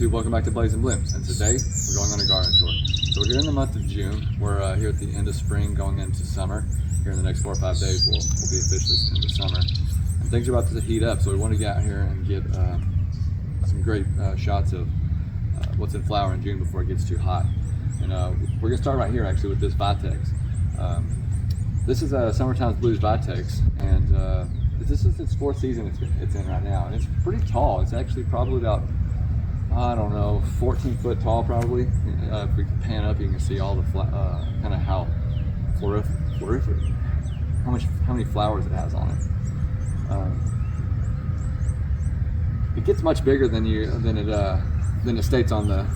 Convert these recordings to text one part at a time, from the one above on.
YouTube, welcome back to Blazing Blooms, and today we're going on a garden tour. So we're here in the month of June. We're here at the end of spring going into summer. Here in the next 4 or 5 days we'll be officially into summer. And things are about to heat up, so we want to get out here and get some great shots of what's in flower in June before it gets too hot. And we're going to start right here actually with this Vitex. This is a Summertime Blues Vitex, and this is its 4th season it's in right now, and it's pretty tall. It's actually probably about, I don't know, 14 foot tall probably. If we can pan up, you can see all the kind of how floriferous, how many flowers it has on it. It gets much bigger than it states on the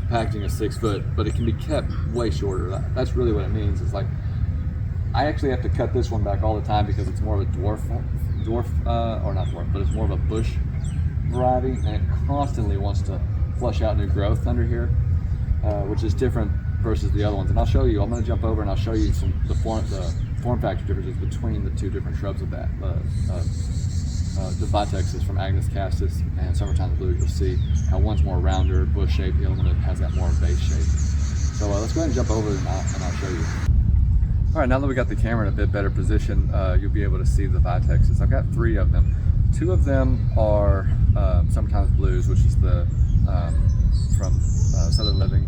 packaging of 6 foot, but it can be kept way shorter. That's really what it means. It's like I actually have to cut this one back all the time because it's more of a dwarf, or not dwarf, but it's more of a bush variety, and it constantly wants to flush out new growth under here, which is different versus the other ones. And I'll show you. I'm going to jump over and I'll show you the form factor differences between the 2 different shrubs of that. The Vitex is from Agnus-Castus and Summertime Blues. You'll see how one's more rounder, bush shape, the other one has that more base shape. So let's go ahead and jump over and I'll show you. All right, now that we got the camera in a bit better position, you'll be able to see the Vitexes. I've got 3 of them. 2 of them are Summertime Blues, which is the from Southern Living,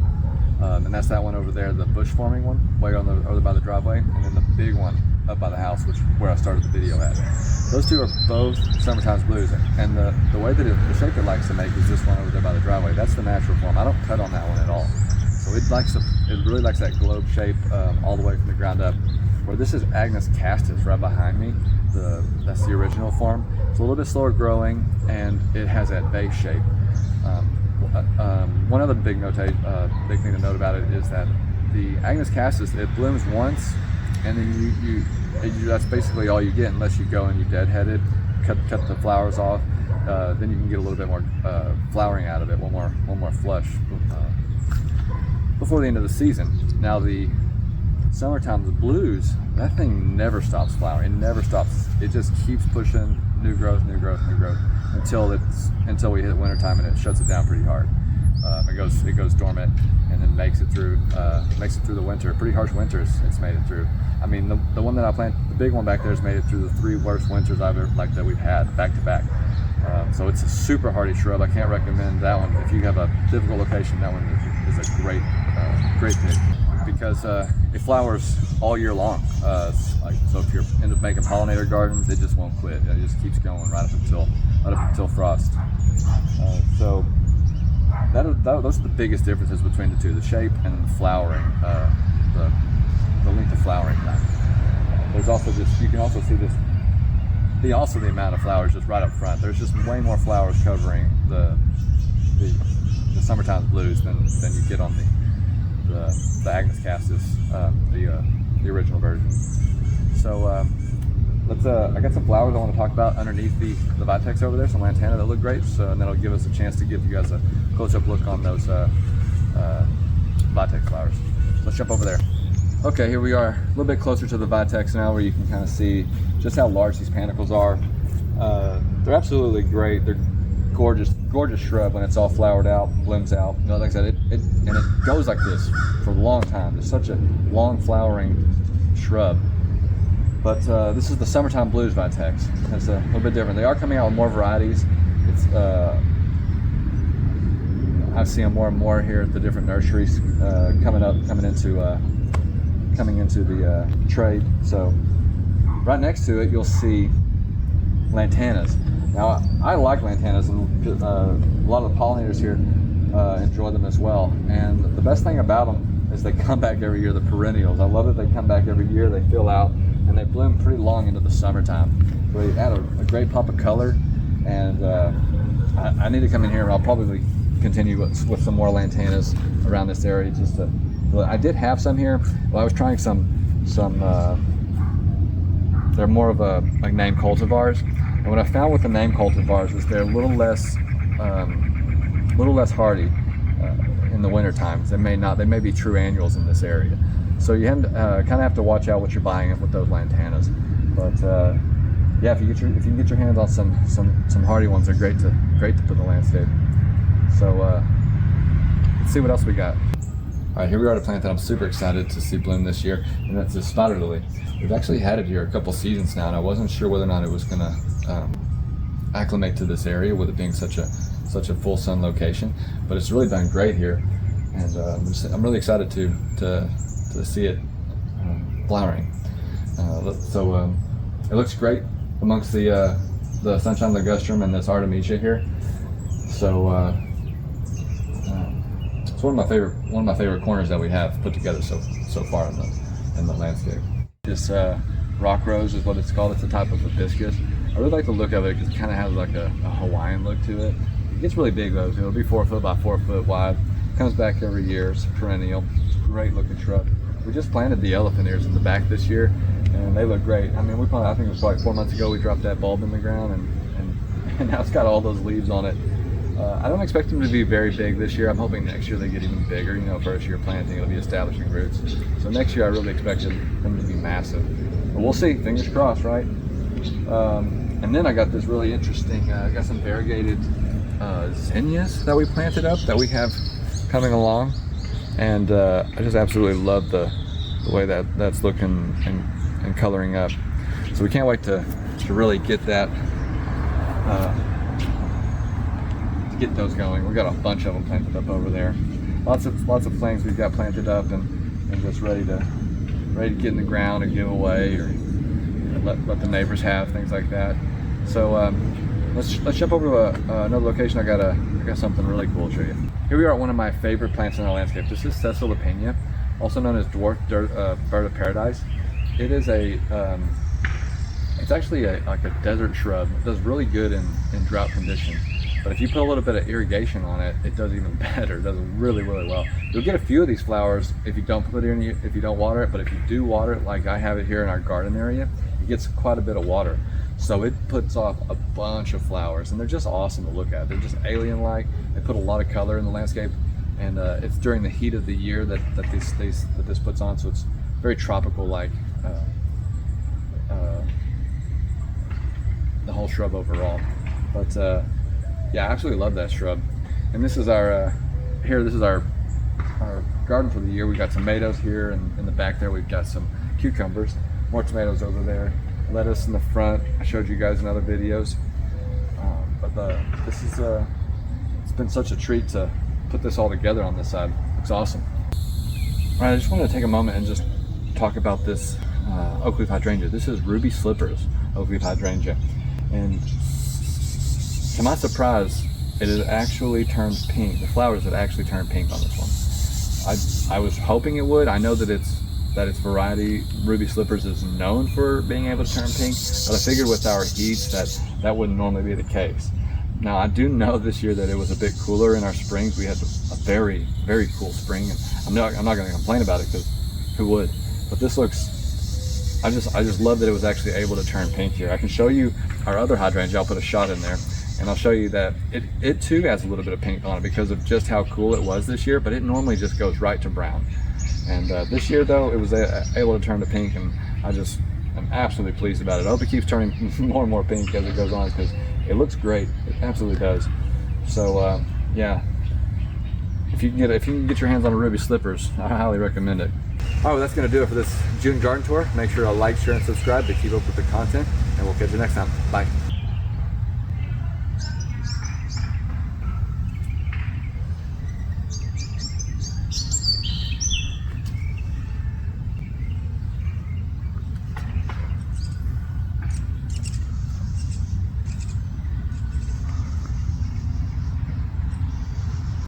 and that's that one over there, the bush forming one, way over by the driveway, and then the big one up by the house, which where I started the video at. Those 2 are both Summertime Blues, and the way that the shape it likes to make is this one over there by the driveway. That's the natural form. I don't cut on that one at all. So it really likes that globe shape all the way from the ground up. Where this is Agnus-Castus right behind me, that's the original form. It's a little bit slower growing, and it has that base shape. One other big thing to note about it is that the Agnus-Castus, it blooms once, and then that's basically all you get unless you go and you deadhead it, cut the flowers off. Then you can get a little bit more flowering out of it, one more flush before the end of the season. Now the Summertime Blues, that thing never stops flowering. It never stops. It just keeps pushing new growth until we hit wintertime, and it shuts it down pretty hard. It goes dormant, and then makes it through the winter. Pretty harsh winters it's made it through. I mean, the one that I planted, the big one back there, has made it through the 3 worst winters that we've had back to back. So it's a super hardy shrub. I can't recommend that one. If you have a difficult location, that one is a great pick, because it flowers all year long. So if you're into making pollinator gardens, it just won't quit. It just keeps going right up until frost. So those are the biggest differences between the 2: the shape and the flowering, the length of flowering time. There's also you can also see this. The amount of flowers just right up front. There's just way more flowers covering the Summertime Blues than you get on the Agnus-Castus, the original version. So I got some flowers I want to talk about underneath the Vitex over there, some Lantana that look great. So, and that'll give us a chance to give you guys a close-up look on those Vitex flowers. Let's jump over there. Okay, here we are, a little bit closer to the Vitex now, where you can kind of see just how large these panicles are. They're absolutely great. They're gorgeous shrub when it's all flowered out, blooms out. You know, like I said, it goes like this for a long time. It's such a long flowering shrub. But this is the Summertime Blues Vitex. It's a little bit different. They are coming out with more varieties. I see them more and more here at the different nurseries coming into the trade. So right next to it, you'll see Lantanas. Now, I like Lantanas, and a lot of the pollinators here enjoy them as well. And the best thing about them is they come back every year, the perennials. I love that they come back every year, they fill out, and they bloom pretty long into the summertime. So they add a great pop of color, and I need to come in here, and I'll probably continue with some more Lantanas around this area. I did have some here. Well, I was trying some they're more of a name cultivars, and what I found with the name cultivars is they're a little less hardy in the winter times. They may be true annuals in this area, so you kind of have to watch out what you're buying with those Lantanas. But yeah, if you can get your hands on some hardy ones, they're great to put in the landscape. So let's see what else we got. All right, here we are at a plant that I'm super excited to see bloom this year, and that's the Spiderlily. We've actually had it here a couple seasons now, and I wasn't sure whether or not it was gonna acclimate to this area with it being such a full sun location, but it's really done great here, and I'm really excited to see it flowering. It looks great amongst the Sunshine Ligustrum and this Artemisia here. So it's one of my favorite corners that we have put together so far in the landscape. This rock rose is what it's called. It's a type of hibiscus. I really like the look of it because it kind of has like a Hawaiian look to it. It gets really big though, so it'll be 4 foot by 4 foot wide. Comes back every year. It's perennial. It's a great looking shrub. We just planted the elephant ears in the back this year, and they look great. I mean, I think it was like 4 months ago we dropped that bulb in the ground, and now it's got all those leaves on it. I don't expect them to be very big this year. I'm hoping next year they get even bigger. You know, first year planting, it'll be establishing roots. So next year I really expect them to be massive. But we'll see, fingers crossed, right? And then I got this really interesting, I got some variegated zinnias that we planted up that we have coming along. And I just absolutely love the way that's looking and coloring up. So we can't wait to really get that, to get those going. We've got a bunch of them planted up over there. Lots of flames we've got planted up and just ready to get in the ground and give away, or let the neighbors have, things like that. So let's jump over to another location. I got something really cool to show you. Here we are at one of my favorite plants in our landscape. This is Caesalpinia, also known as Dwarf bird of paradise. It is it's actually like a desert shrub. It does really good in drought conditions. But if you put a little bit of irrigation on it, it does even better. It does really, really well. You'll get a few of these flowers if you don't if you don't water it, but if you do water it, like I have it here in our garden area, it gets quite a bit of water. So it puts off a bunch of flowers, and they're just awesome to look at. They're just alien-like. They put a lot of color in the landscape, and it's during the heat of the year that this puts on, so it's very tropical-like, the whole shrub overall. But yeah, I absolutely love that shrub. And this is our this is our garden for the year. We got tomatoes here, and in the back there we've got some cucumbers, more tomatoes over there, lettuce in the front. I showed you guys in other videos. This is it's been such a treat to put this all together on this side. It's awesome. All right, I just wanted to take a moment and just talk about this Oakleaf hydrangea. This is Ruby Slippers Oakleaf hydrangea, and to my surprise, it has actually turned pink. The flowers have actually turned pink on this one. I was hoping it would. I know that its variety, Ruby Slippers, is known for being able to turn pink, but I figured with our heats that wouldn't normally be the case. Now, I do know this year that it was a bit cooler in our springs. We had a very, very cool spring, and I'm not going to complain about it, because who would? But this looks, I just love that it was actually able to turn pink here. I can show you our other hydrangea. I'll put a shot in there, and I'll show you that it too has a little bit of pink on it because of just how cool it was this year, but it normally just goes right to brown. And this year, though, it was able to turn to pink, and I'm absolutely pleased about it. I hope it keeps turning more and more pink as it goes on, because it looks great. It absolutely does. So yeah, if you can get your hands on a Ruby Slippers, I highly recommend it. All right, well, that's going to do it for this June garden tour. Make sure to like, share, and subscribe to keep up with the content, and we'll catch you next time. Bye.